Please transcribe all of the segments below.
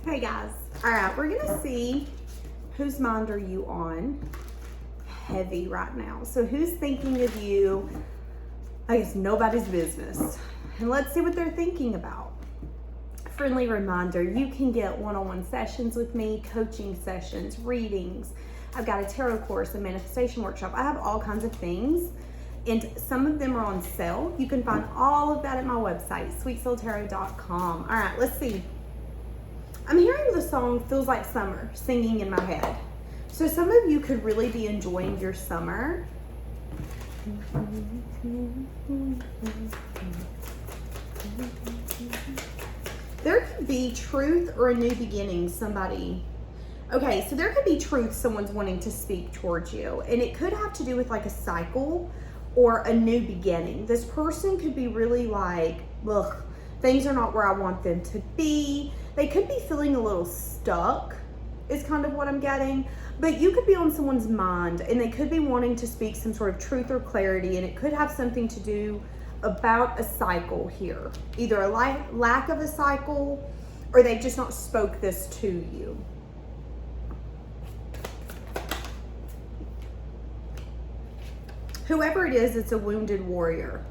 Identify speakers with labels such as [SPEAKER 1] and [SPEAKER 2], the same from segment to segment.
[SPEAKER 1] Hey guys. All right, we're gonna see whose mind are you on heavy right now. So who's thinking of you like it's nobody's business? And let's see what they're thinking about. Friendly reminder, you can get one-on-one sessions with me, coaching sessions, readings. I've got a tarot course, a manifestation workshop. I have all kinds of things, and some of them are on sale. You can find all of that at my website, SiriusTarotCo. All right, let's see. I'm hearing the song Feels Like Summer singing in my head. So some of you could really be enjoying your summer. There could be truth or a new beginning, somebody. Okay, so there could be truth someone's wanting to speak towards you. And it could have to do with like a cycle or a new beginning. This person could be really like, ugh, things are not where I want them to be. They could be feeling a little stuck, is kind of what I'm getting. But you could be on someone's mind and they could be wanting to speak some sort of truth or clarity, and it could have something to do about a cycle here. Either a lack of a cycle, or they've just not spoke this to you. Whoever it is, it's a wounded warrior.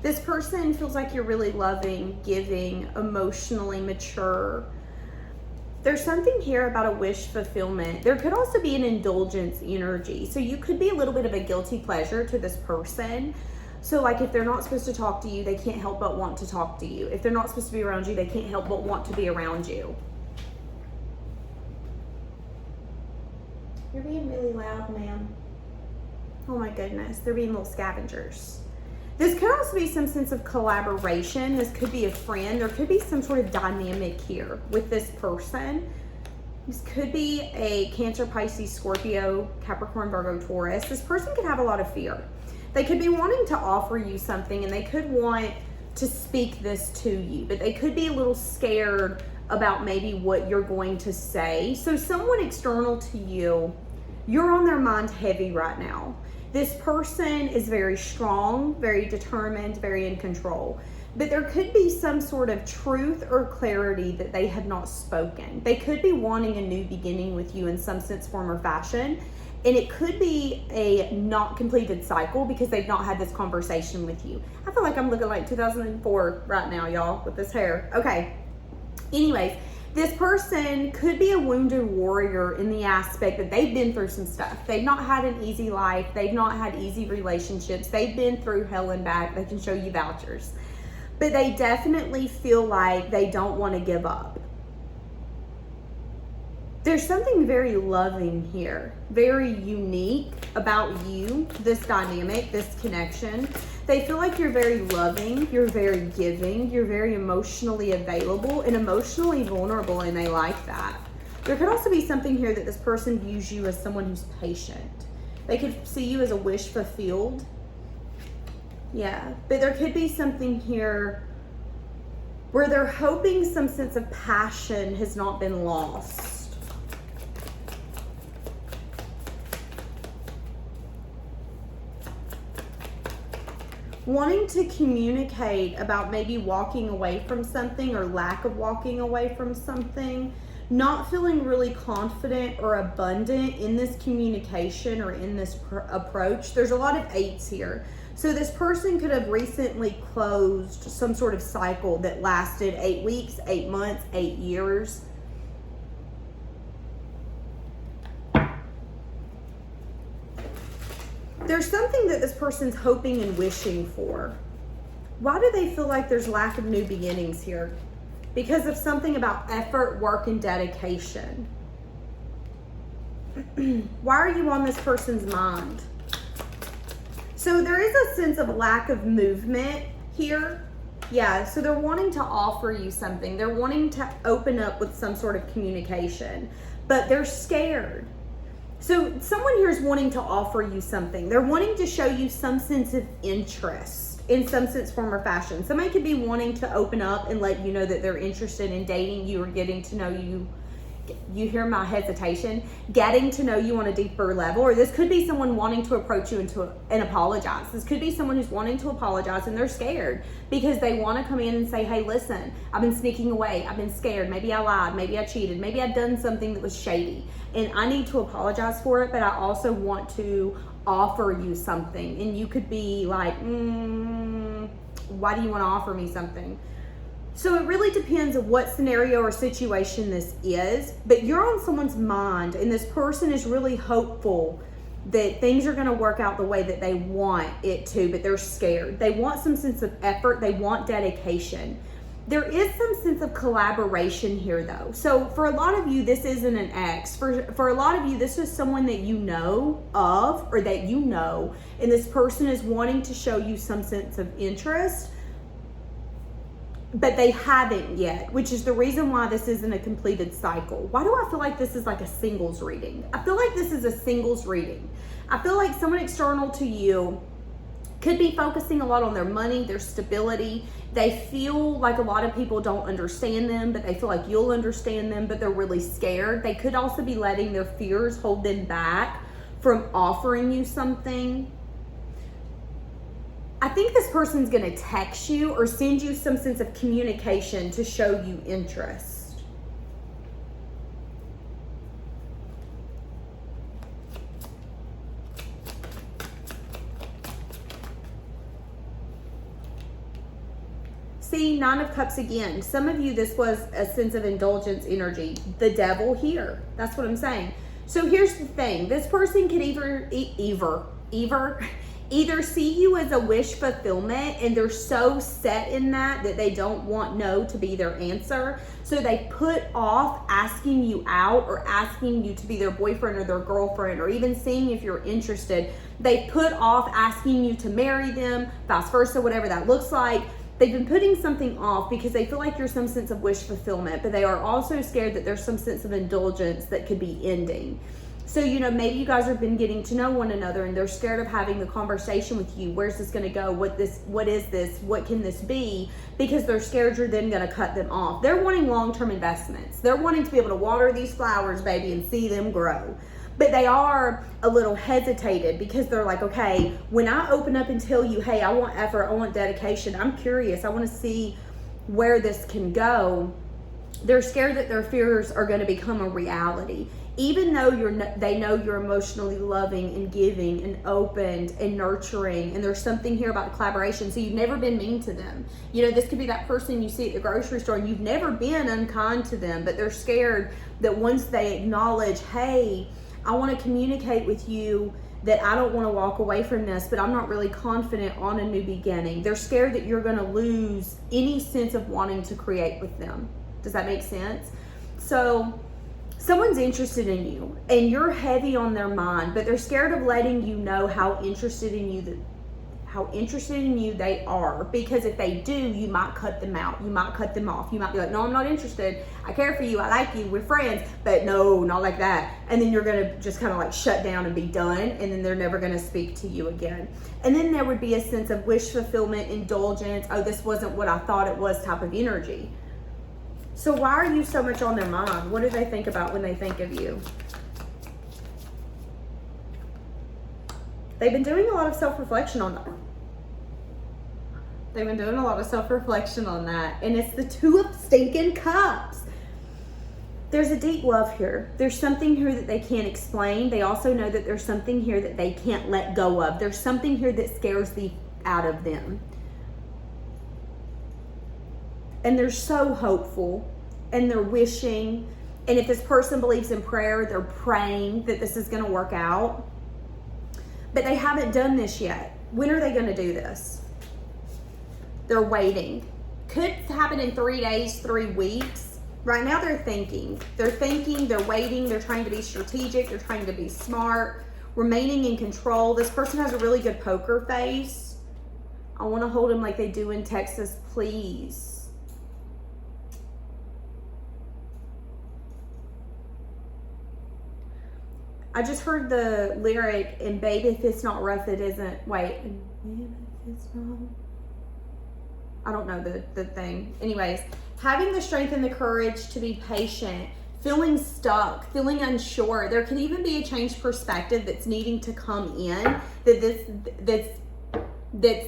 [SPEAKER 1] This person feels like you're really loving, giving, emotionally mature. There's something here about a wish fulfillment. There could also be an indulgence energy. So you could be a little bit of a guilty pleasure to this person. So like if they're not supposed to talk to you, they can't help but want to talk to you. If they're not supposed to be around you, they can't help but want to be around you. You're being really loud, ma'am. Oh my goodness, they're being little scavengers. This could also be some sense of collaboration. This could be a friend. There could be some sort of dynamic here with this person. This could be a Cancer, Pisces, Scorpio, Capricorn, Virgo, Taurus. This person could have a lot of fear. They could be wanting to offer you something and they could want to speak this to you, but they could be a little scared about maybe what you're going to say. So someone external to you, you're on their mind heavy right now. This person is very strong, very determined, very in control. But there could be some sort of truth or clarity that they have not spoken. They could be wanting a new beginning with you in some sense, form, or fashion. And it could be a not completed cycle because they've not had this conversation with you. I feel like I'm looking like 2004 right now, y'all, with this hair. Okay. Anyways, this person could be a wounded warrior in the aspect that they've been through some stuff. They've not had an easy life. They've not had easy relationships. They've been through hell and back. They can show you vouchers. But they definitely feel like they don't want to give up. There's something very loving here, very unique about you, this dynamic, this connection. They feel like you're very loving, you're very giving, you're very emotionally available and emotionally vulnerable, and they like that. There could also be something here that this person views you as someone who's patient. They could see you as a wish fulfilled. Yeah, but there could be something here where they're hoping some sense of passion has not been lost. Wanting to communicate about maybe walking away from something or lack of walking away from something, not feeling really confident or abundant in this communication or in this approach. There's a lot of 8s here. So this person could have recently closed some sort of cycle that lasted 8 weeks, 8 months, 8 years. There's something that this person's hoping and wishing for. Why do they feel like there's lack of new beginnings here? Because of something about effort, work, and dedication. Why are you on this person's mind? So there is a sense of lack of movement here. Yeah, so they're wanting to offer you something. They're wanting to open up with some sort of communication, but they're scared. So someone here is wanting to offer you something. They're wanting to show you some sense of interest in some sense, form, or fashion. Somebody could be wanting to open up and let you know that they're interested in dating you or getting to know you you hear my hesitation, getting to know you on a deeper level. Or this could be someone wanting to approach you and apologize. This could be someone who's wanting to apologize and they're scared because they want to come in and say, hey, listen, I've been sneaking away. I've been scared. Maybe I lied. Maybe I cheated. Maybe I've done something that was shady. And I need to apologize for it, but I also want to offer you something. And you could be like, why do you want to offer me something? So it really depends on what scenario or situation this is, but you're on someone's mind and this person is really hopeful that things are going to work out the way that they want it to, but they're scared. They want some sense of effort. They want dedication. There is some sense of collaboration here though. So for a lot of you, this isn't an ex. For a lot of you, this is someone that you know of or that you know, and this person is wanting to show you some sense of interest, but they haven't yet, which is the reason why this isn't a completed cycle. Why do I feel like this is like a singles reading? I feel like this is a singles reading. I feel like someone external to you could be focusing a lot on their money, their stability. They feel like a lot of people don't understand them, but they feel like you'll understand them, but they're really scared. They could also be letting their fears hold them back from offering you something. I think this person's going to text you or send you some sense of communication to show you interest. See, Nine of Cups again. Some of you, this was a sense of indulgence energy. The devil here. That's what I'm saying. So here's the thing. This person could either see you as a wish fulfillment and they're so set in that they don't want no to be their answer. So they put off asking you out or asking you to be their boyfriend or their girlfriend or even seeing if you're interested. They put off asking you to marry them, vice versa, whatever that looks like. They've been putting something off because they feel like you're some sense of wish fulfillment, but they are also scared that there's some sense of indulgence that could be ending. So, maybe you guys have been getting to know one another and they're scared of having the conversation with you. Where's this going to go? What is this? What can this be? Because they're scared you're then going to cut them off. They're wanting long-term investments. They're wanting to be able to water these flowers, baby, and see them grow. But they are a little hesitated because they're like, okay, when I open up and tell you, hey, I want effort, I want dedication, I'm curious, I want to see where this can go. They're scared that their fears are going to become a reality. Even though they know you're emotionally loving and giving and open and nurturing, and there's something here about collaboration. So you've never been mean to them. This could be that person you see at the grocery store and you've never been unkind to them, but they're scared that once they acknowledge, hey, I want to communicate with you that I don't want to walk away from this, but I'm not really confident on a new beginning. They're scared that you're going to lose any sense of wanting to create with them. Does that make sense? So someone's interested in you and you're heavy on their mind, but they're scared of letting you know how interested in you they are, because if they do, you might cut them out. You might cut them off. You might be like, no, I'm not interested. I care for you. I like you. We're friends, but no, not like that. And then you're going to just kind of like shut down and be done. And then they're never going to speak to you again. And then there would be a sense of wish fulfillment, indulgence. Oh, this wasn't what I thought it was type of energy. So why are you so much on their mind? What do they think about when they think of you? They've been doing a lot of self-reflection on that. They've been doing a lot of self-reflection on that. And it's the Two of stinking Cups. There's a deep love here. There's something here that they can't explain. They also know that there's something here that they can't let go of. There's something here that scares the out of them. And they're so hopeful. And they're wishing. And if this person believes in prayer, they're praying that this is going to work out. But they haven't done this yet. When are they going to do this? They're waiting. Could happen in 3 days, 3 weeks. Right now they're thinking. They're waiting, they're trying to be strategic, they're trying to be smart, remaining in control. This person has a really good poker face. I want to hold them like they do in Texas, please. I just heard the lyric, and babe, if it's not rough, it isn't. Wait. If it's not... I don't know the thing. Anyways, having the strength and the courage to be patient, feeling stuck, feeling unsure. There could even be a changed perspective that's needing to come in, that's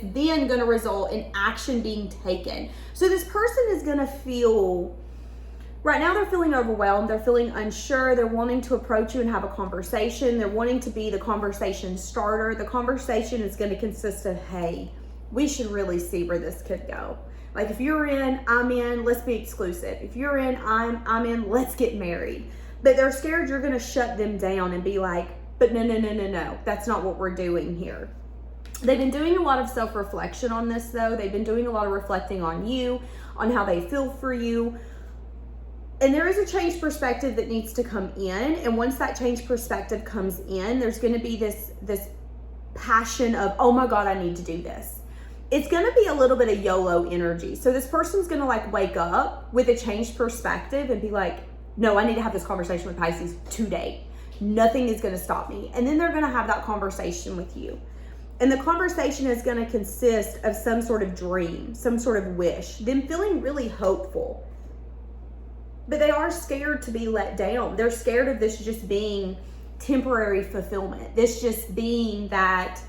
[SPEAKER 1] then going to result in action being taken. So this person is going to feel, right now they're feeling overwhelmed, they're feeling unsure, they're wanting to approach you and have a conversation, they're wanting to be the conversation starter. The conversation is going to consist of, hey, we should really see where this could go. Like, if you're in, I'm in, let's be exclusive. If you're in, I'm in, let's get married. But they're scared you're going to shut them down and be like, but no, that's not what we're doing here. They've been doing a lot of self-reflection on this, though. They've been doing a lot of reflecting on you, on how they feel for you. And there is a changed perspective that needs to come in. And once that changed perspective comes in, there's going to be this passion of, oh my God, I need to do this. It's going to be a little bit of YOLO energy. So this person's going to like wake up with a changed perspective and be like, no, I need to have this conversation with Pisces today. Nothing is going to stop me. And then they're going to have that conversation with you. And the conversation is going to consist of some sort of dream, some sort of wish, them feeling really hopeful. But they are scared to be let down. They're scared of this just being temporary fulfillment. This just being that,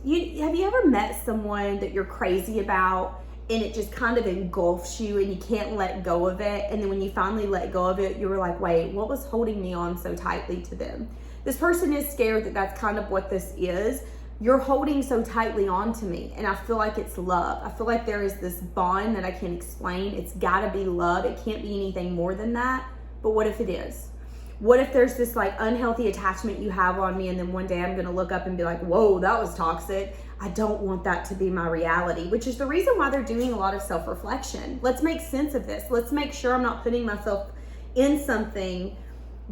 [SPEAKER 1] have you ever met someone that you're crazy about and it just kind of engulfs you and you can't let go of it? And then when you finally let go of it, you were like, wait, what was holding me on so tightly to them? This person is scared that that's kind of what this is. You're holding so tightly on to me, and I feel like it's love. I feel like there is this bond that I can't explain. It's gotta be love. It can't be anything more than that. But what if it is? What if there's this like unhealthy attachment you have on me, and then one day I'm gonna look up and be like, whoa, that was toxic. I don't want that to be my reality, which is the reason why they're doing a lot of self-reflection. Let's make sense of this. Let's make sure I'm not putting myself in something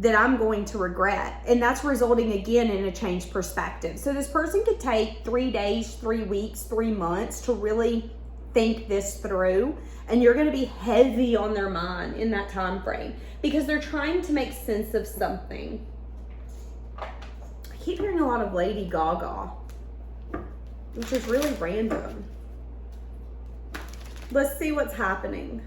[SPEAKER 1] that I'm going to regret. And that's resulting again in a changed perspective. So this person could take 3 days, 3 weeks, 3 months to really think this through. And you're gonna be heavy on their mind in that time frame because they're trying to make sense of something. I keep hearing a lot of Lady Gaga, which is really random. Let's see what's happening.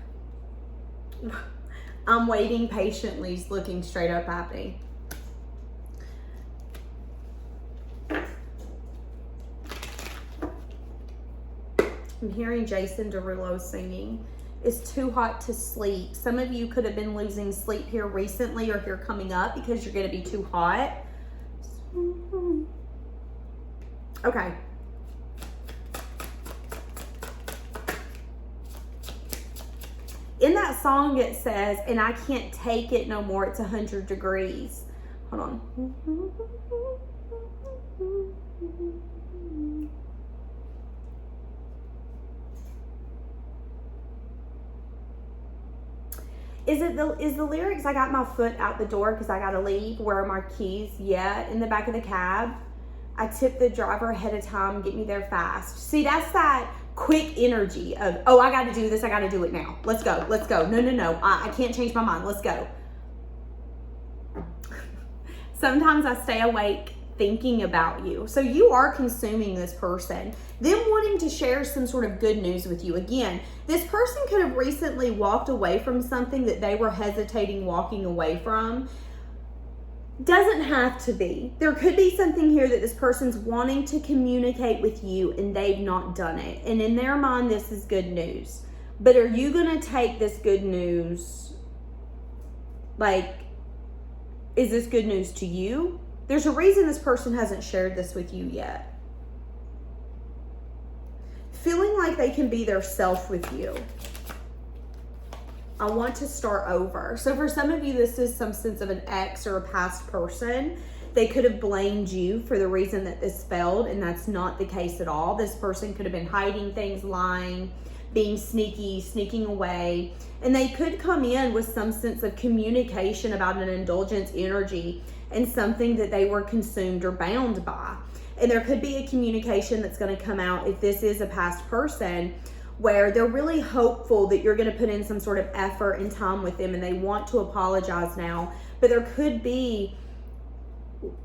[SPEAKER 1] I'm waiting patiently, he's looking straight up at me. I'm hearing Jason Derulo singing. It's too hot to sleep. Some of you could have been losing sleep here recently or here coming up because you're going to be too hot. Okay. In that song it says, and I can't take it no more, it's 100 degrees. Hold on. Is the lyrics, I got my foot out the door because I gotta leave, where are my keys? Yeah, in the back of the cab. I tip the driver ahead of time, get me there fast. See, that's that quick energy of, oh, I got to do this. I got to do it now. Let's go. Let's go. No. I can't change my mind. Let's go. Sometimes I stay awake thinking about you. So you are consuming this person, them wanting to share some sort of good news with you. Again, this person could have recently walked away from something that they were hesitating walking away from. Doesn't have to be. There could be something here that this person's wanting to communicate with you and they've not done it. And in their mind, this is good news. But are you going to take this good news? Like, is this good news to you? There's a reason this person hasn't shared this with you yet. Feeling like they can be their self with you. I want to start over. So for some of you, this is some sense of an ex or a past person. They could have blamed you for the reason that this failed, and that's not the case at all. This person could have been hiding things, lying, being sneaky, sneaking away. And they could come in with some sense of communication about an indulgence energy and something that they were consumed or bound by. And there could be a communication that's going to come out if this is a past person, where they're really hopeful that you're going to put in some sort of effort and time with them and they want to apologize now. But there could be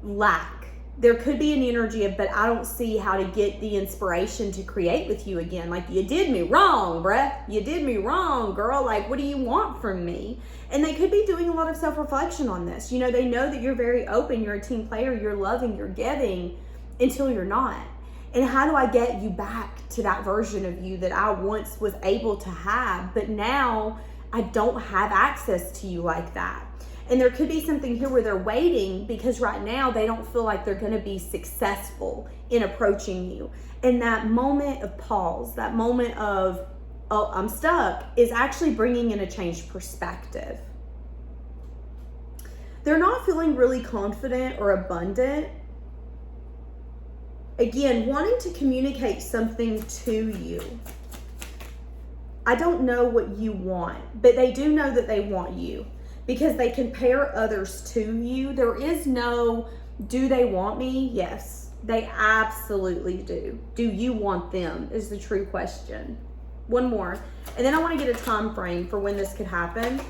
[SPEAKER 1] lack. there could be an energy of, but I don't see how to get the inspiration to create with you again. Like, you did me wrong, bruh. You did me wrong, girl. Like, what do you want from me? And they could be doing a lot of self-reflection on this. You know, they know that you're very open. You're a team player. You're loving. You're giving until you're not. And how do I get you back to that version of you that I once was able to have, but now I don't have access to you like that? And there could be something here where they're waiting because right now they don't feel like they're going to be successful in approaching you. And that moment of pause, that moment of, oh, I'm stuck, is actually bringing in a changed perspective. They're not feeling really confident or abundant. Again, wanting to communicate something to you. I don't know what you want, but they do know that they want you, because they compare others to you. There is no, do they want me? Yes, they absolutely do. Do you want them is the true question. One more. And then I want to get a time frame for when this could happen.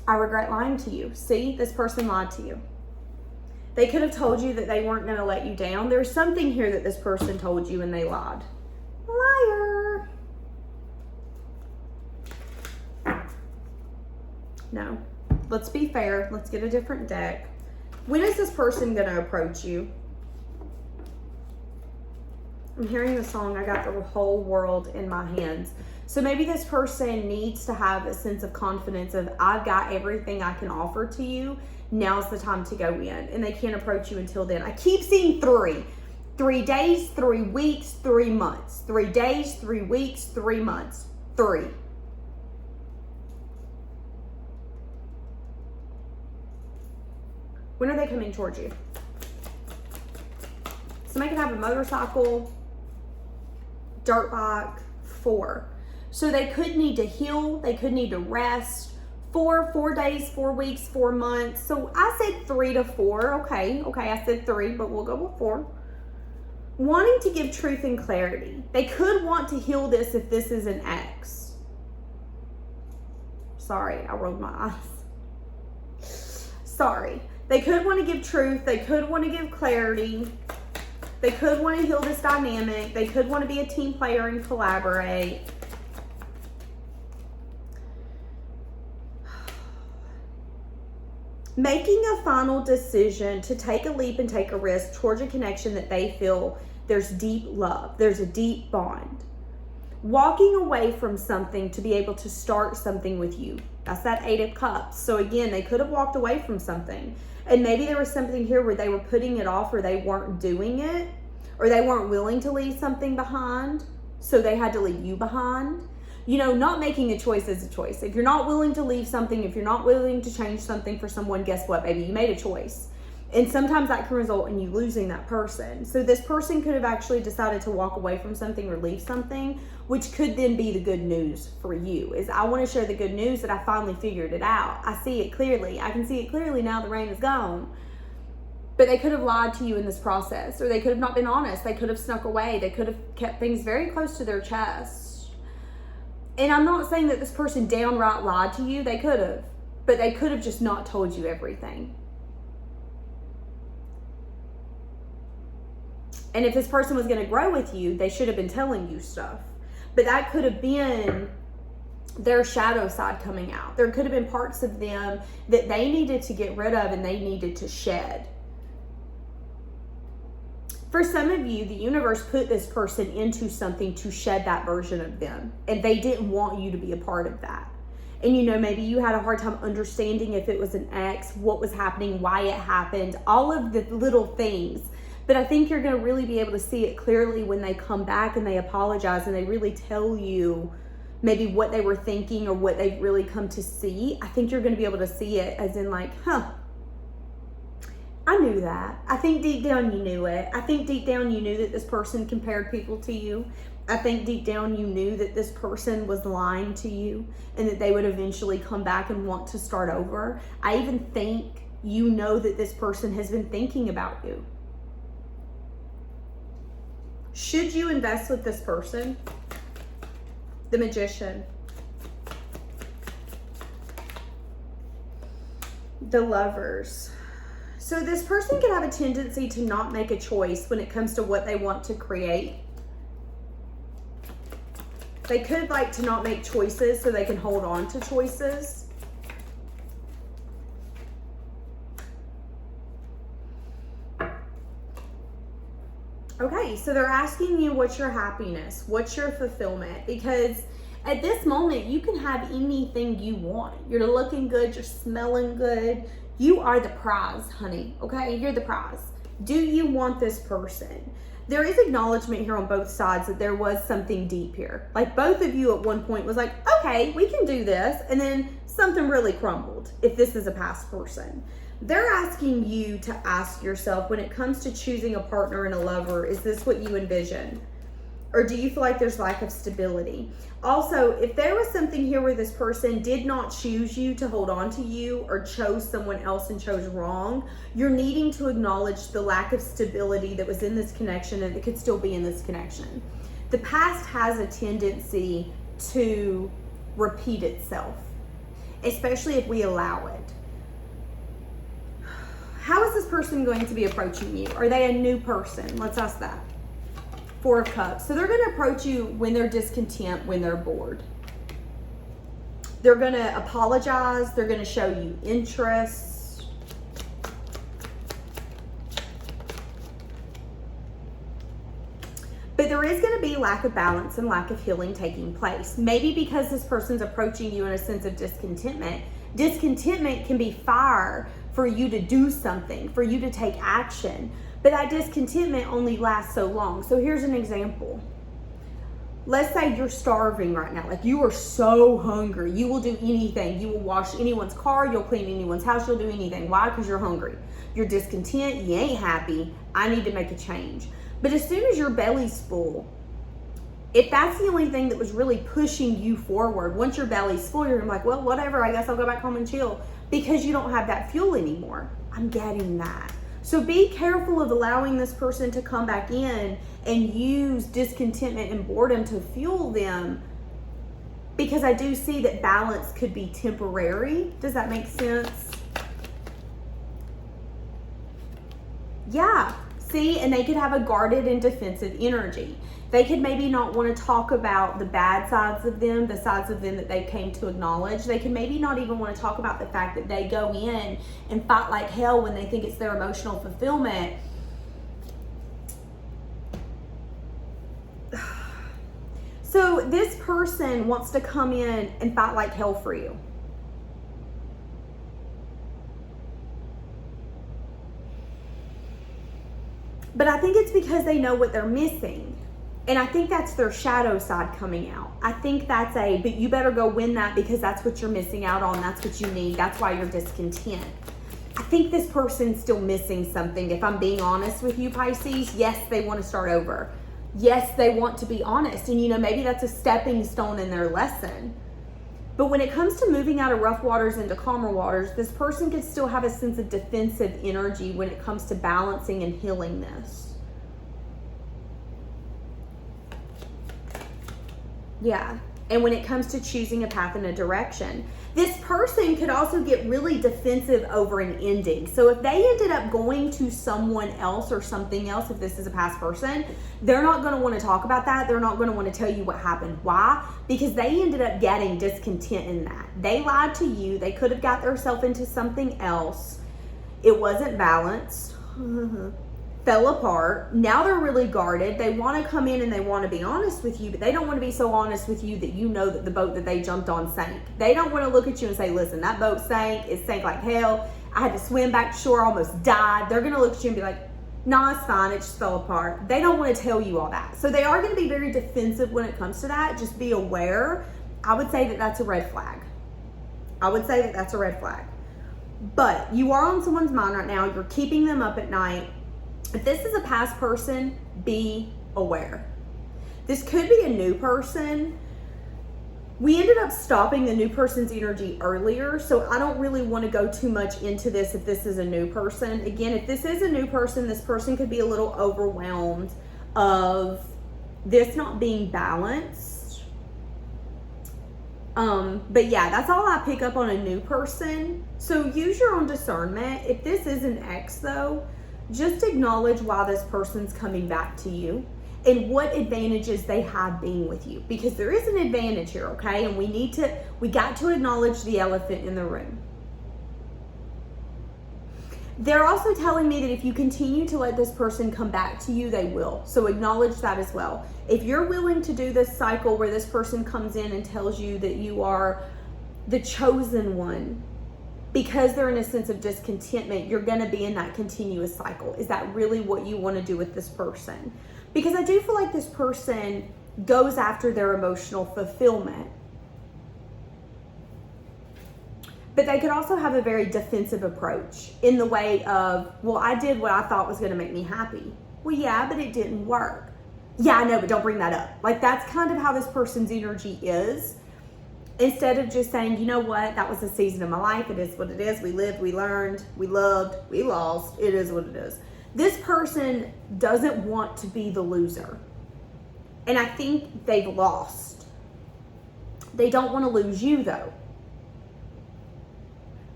[SPEAKER 1] I regret lying to you. See, this person lied to you. They could have told you that they weren't going to let you down. There's something here that this person told you and they lied. Liar. No. Let's be fair. Let's get a different deck. When is this person going to approach you? I'm hearing the song, I got the whole world in my hands. So maybe this person needs to have a sense of confidence of, I've got everything I can offer to you. Now's the time to go in. And they can't approach you until then. I keep seeing 3. 3 days, 3 weeks, 3 months. 3 days, 3 weeks, 3 months. 3. When are they coming towards you? Somebody could have a motorcycle, dirt bike, 4. So they could need to heal. They could need to rest. 4 days, 4 weeks, 4 months. So I said 3 to 4. Okay, I said 3, but we'll go with 4. Wanting to give truth and clarity. They could want to heal this if this is an ex. Sorry, I rolled my eyes. Sorry. They could want to give truth. They could want to give clarity. They could want to heal this dynamic. They could want to be a team player and collaborate. Making a final decision to take a leap and take a risk towards a connection that they feel there's deep love. There's a deep bond. Walking away from something to be able to start something with you. That's that 8 of Cups. So again, they could have walked away from something. And maybe there was something here where they were putting it off, or they weren't doing it, or they weren't willing to leave something behind. So they had to leave you behind. You know, not making a choice is a choice. If you're not willing to leave something, if you're not willing to change something for someone, guess what, baby? You made a choice. And sometimes that can result in you losing that person. So this person could have actually decided to walk away from something or leave something, which could then be the good news for you. Is I want to share the good news that I finally figured it out. I see it clearly. I can see it clearly now the rain is gone. But they could have lied to you in this process, or they could have not been honest. They could have snuck away. They could have kept things very close to their chest. And I'm not saying that this person downright lied to you. They could have. But they could have just not told you everything. And if this person was going to grow with you, they should have been telling you stuff. But that could have been their shadow side coming out. There could have been parts of them that they needed to get rid of and they needed to shed. For some of you, the universe put this person into something to shed that version of them. And they didn't want you to be a part of that. And you know, maybe you had a hard time understanding if it was an ex, what was happening, why it happened, all of the little things. But I think you're going to really be able to see it clearly when they come back and they apologize and they really tell you maybe what they were thinking or what they've really come to see. I think you're going to be able to see it as in like, I knew that. I think deep down you knew it. I think deep down you knew that this person compared people to you. I think deep down you knew that this person was lying to you and that they would eventually come back and want to start over. I even think you know that this person has been thinking about you. Should you invest with this person? The Magician. The Lovers. So this person can have a tendency to not make a choice when it comes to what they want to create. They could like to not make choices so they can hold on to choices. Okay, so they're asking you, what's your happiness? What's your fulfillment? Because at this moment, you can have anything you want. You're looking good, you're smelling good. You are the prize, honey, okay? You're the prize. Do you want this person? There is acknowledgement here on both sides that there was something deep here. Like both of you at one point was like, okay, we can do this. And then something really crumbled if this is a past person. They're asking you to ask yourself, when it comes to choosing a partner and a lover, is this what you envision? Or do you feel like there's lack of stability? Also, if there was something here where this person did not choose you to hold on to you or chose someone else and chose wrong, you're needing to acknowledge the lack of stability that was in this connection and that could still be in this connection. The past has a tendency to repeat itself, especially if we allow it. How is this person going to be approaching you? Are they a new person? Let's ask that. Four of Cups. So they're going to approach you when they're discontent, when they're bored. They're going to apologize. They're going to show you interest. But there is going to be lack of balance and lack of healing taking place. Maybe because this person's approaching you in a sense of discontentment. Discontentment can be fire for you to do something, for you to take action. But that discontentment only lasts so long. So here's an example. Let's say you're starving right now. Like you are so hungry. You will do anything. You will wash anyone's car. You'll clean anyone's house. You'll do anything. Why? Because you're hungry. You're discontent. You ain't happy. I need to make a change. But as soon as your belly's full, if that's the only thing that was really pushing you forward, once your belly's full, you're like, well, whatever. I guess I'll go back home and chill, because you don't have that fuel anymore. I'm getting that. So be careful of allowing this person to come back in and use discontentment and boredom to fuel them, because I do see that balance could be temporary. Does that make sense? Yeah. See, and they could have a guarded and defensive energy. They could maybe not want to talk about the bad sides of them, the sides of them that they came to acknowledge. They could maybe not even want to talk about the fact that they go in and fight like hell when they think it's their emotional fulfillment. So this person wants to come in and fight like hell for you. But I think it's because they know what they're missing. And I think that's their shadow side coming out. I think that's but you better go win that, because that's what you're missing out on. That's what you need. That's why you're discontent. I think this person's still missing something. If I'm being honest with you, Pisces, yes, they want to start over. Yes, they want to be honest. And maybe that's a stepping stone in their lesson. But when it comes to moving out of rough waters into calmer waters, this person could still have a sense of defensive energy when it comes to balancing and healing this. Yeah. And when it comes to choosing a path and a direction, this person could also get really defensive over an ending. So if they ended up going to someone else or something else, if this is a past person, they're not going to want to talk about that. They're not going to want to tell you what happened. Why? Because they ended up getting discontent in that. They lied to you. They could have got themselves into something else. It wasn't balanced. Fell apart. Now they're really guarded. They want to come in and they want to be honest with you, but they don't want to be so honest with you that you know that the boat that they jumped on sank. They don't want to look at you and say, listen, that boat sank. It sank like hell. I had to swim back to shore, almost died. They're going to look at you and be like, nah, it's fine. It just fell apart. They don't want to tell you all that. So they are going to be very defensive when it comes to that. Just be aware. I would say that that's a red flag. But you are on someone's mind right now. You're keeping them up at night. If this is a past person, be aware. This could be a new person. We ended up stopping the new person's energy earlier, so I don't really want to go too much into this if this is a new person. Again, if this is a new person, this person could be a little overwhelmed of this not being balanced. But yeah, that's all I pick up on a new person. So use your own discernment. If this is an ex though, just acknowledge why this person's coming back to you and what advantages they have being with you, because there is an advantage here, okay? And we got to acknowledge the elephant in the room. They're also telling me that if you continue to let this person come back to you, they will. So acknowledge that as well. If you're willing to do this cycle where this person comes in and tells you that you are the chosen one, because they're in a sense of discontentment, you're going to be in that continuous cycle. Is that really what you want to do with this person? Because I do feel like this person goes after their emotional fulfillment. But they could also have a very defensive approach in the way of, well, I did what I thought was going to make me happy. Well, yeah, but it didn't work. Yeah, I know, but don't bring that up. Like, that's kind of how this person's energy is. Instead of just saying, you know what, that was a season of my life. It is what it is. We lived, we learned, we loved, we lost. It is what it is. This person doesn't want to be the loser. And I think they've lost. They don't want to lose you, though.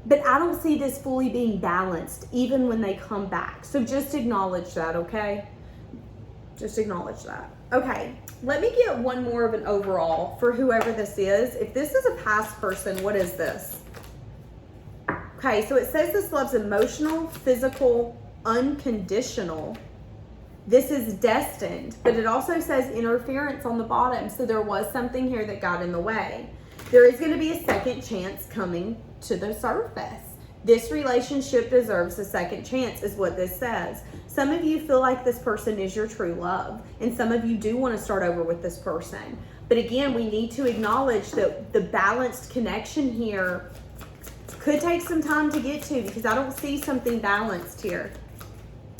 [SPEAKER 1] But I don't see this fully being balanced, even when they come back. So just acknowledge that, okay? Just acknowledge that. Okay, let me get one more of an overall for whoever this is. If this is a past person, what is this? Okay, so it says this love's emotional, physical, unconditional. This is destined, but it also says interference on the bottom. So there was something here that got in the way. There is going to be a second chance coming to the surface. This relationship deserves a second chance is what this says. Some of you feel like this person is your true love, and some of you do want to start over with this person. But again, we need to acknowledge that the balanced connection here could take some time to get to, because I don't see something balanced here.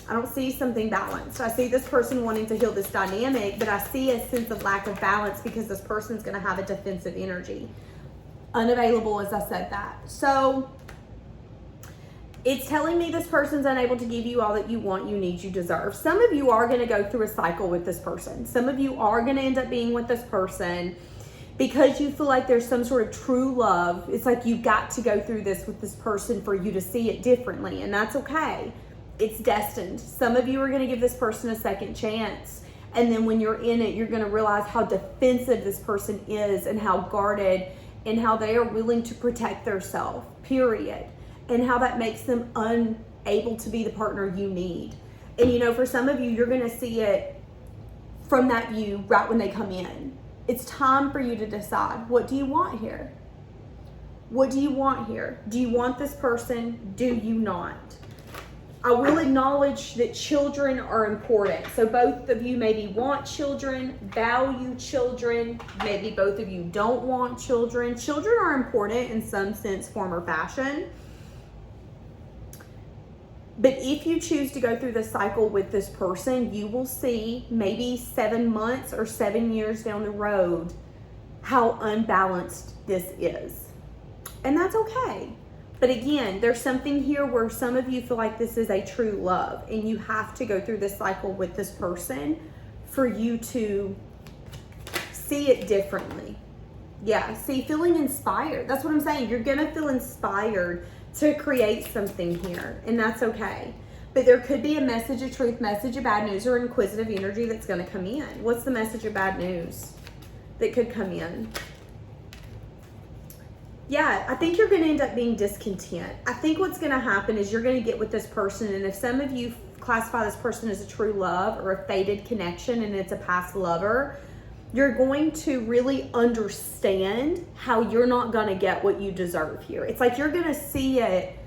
[SPEAKER 1] I don't see something balanced. I see this person wanting to heal this dynamic, but I see a sense of lack of balance because this person's going to have a defensive energy. Unavailable, as I said that. So it's telling me this person's unable to give you all that you want, you need, you deserve. Some of you are going to go through a cycle with this person. Some of you are going to end up being with this person because you feel like there's some sort of true love. It's like you got to go through this with this person for you to see it differently, and that's okay. It's destined. Some of you are going to give this person a second chance, and then when you're in it, you're going to realize how defensive this person is and how guarded and how they are willing to protect themselves, period. And how that makes them unable to be the partner you need. And you know, for some of you, you're going to see it from that view right when they come in. It's time for you to decide, what do you want here? What do you want here? Do you want this person? Do you not? I will acknowledge that children are important. So both of you maybe want children, value children. Maybe both of you don't want children. Children are important in some sense, form, or fashion. But if you choose to go through the cycle with this person, you will see maybe 7 months or 7 years down the road how unbalanced this is. And that's okay. But again, there's something here where some of you feel like this is a true love, and you have to go through this cycle with this person for you to see it differently. Yeah, see, feeling inspired. That's what I'm saying. You're going to feel inspired to create something here, and that's okay. But there could be a message of truth, message of bad news, or inquisitive energy that's going to come in. What's the message of bad news that could come in? Yeah, I think you're going to end up being discontent. I think what's going to happen is you're going to get with this person, and if some of you classify this person as a true love or a fated connection and it's a past lover, you're going to really understand how you're not going to get what you deserve here. It's like you're going to see it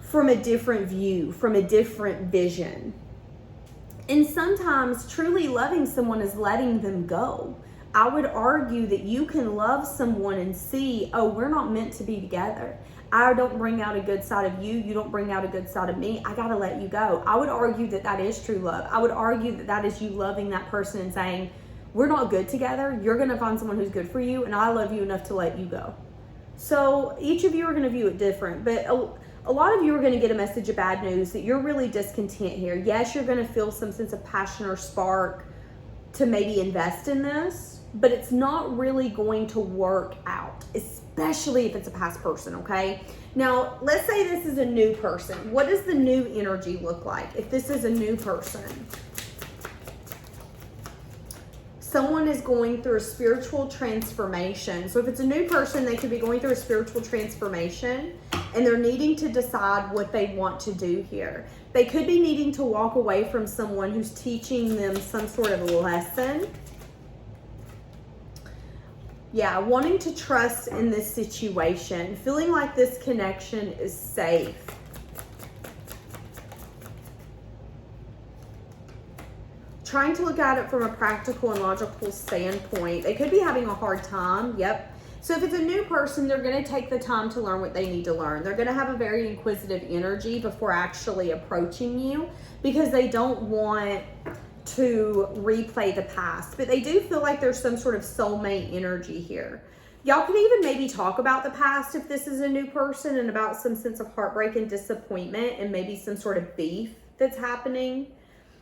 [SPEAKER 1] from a different view, from a different vision. And sometimes truly loving someone is letting them go. I would argue that you can love someone and see, oh, we're not meant to be together. I don't bring out a good side of you. You don't bring out a good side of me. I got to let you go. I would argue that that is true love. I would argue that that is you loving that person and saying, we're not good together. You're going to find someone who's good for you, and I love you enough to let you go. So each of you are going to view it different, but a lot of you are going to get a message of bad news that you're really discontent here. Yes, you're going to feel some sense of passion or spark to maybe invest in this, but it's not really going to work out, especially if it's a past person, okay? Now, let's say this is a new person. What does the new energy look like if this is a new person? Someone is going through a spiritual transformation. So if it's a new person, they could be going through a spiritual transformation and they're needing to decide what they want to do here. They could be needing to walk away from someone who's teaching them some sort of lesson. Yeah, wanting to trust in this situation, feeling like this connection is safe. Trying to look at it from a practical and logical standpoint. They could be having a hard time. Yep. So if it's a new person, they're going to take the time to learn what they need to learn. They're going to have a very inquisitive energy before actually approaching you because they don't want to replay the past. But they do feel like there's some sort of soulmate energy here. Y'all can even maybe talk about the past if this is a new person and about some sense of heartbreak and disappointment and maybe some sort of beef that's happening.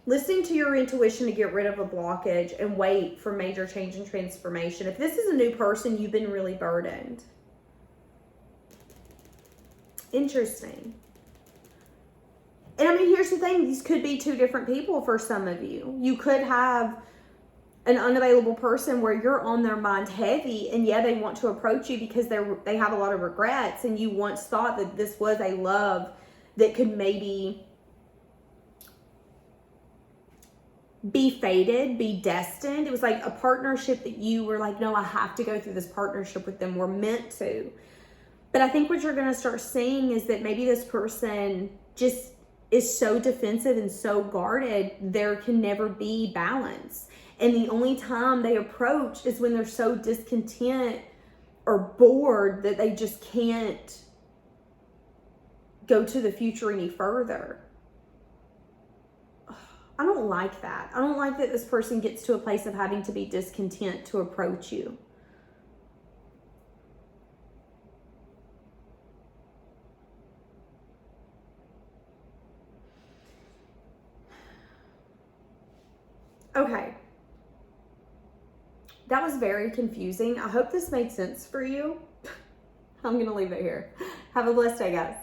[SPEAKER 1] Listening to your intuition to get rid of a blockage and wait for major change and transformation. If this is a new person, you've been really burdened. Interesting. And I mean, here's the thing. These could be two different people for some of you. You could have an unavailable person where you're on their mind heavy and yeah, they want to approach you because they have a lot of regrets and you once thought that this was a love that could maybe be fated, be destined. It was like a partnership that you were like, no, I have to go through this partnership with them. We're meant to. But I think what you're going to start seeing is that maybe this person just is so defensive and so guarded, there can never be balance. And the only time they approach is when they're so discontent or bored that they just can't go to the future any further. I don't like that. I don't like that this person gets to a place of having to be discontent to approach you. Okay. That was very confusing. I hope this made sense for you. I'm going to leave it here. Have a blessed day, guys.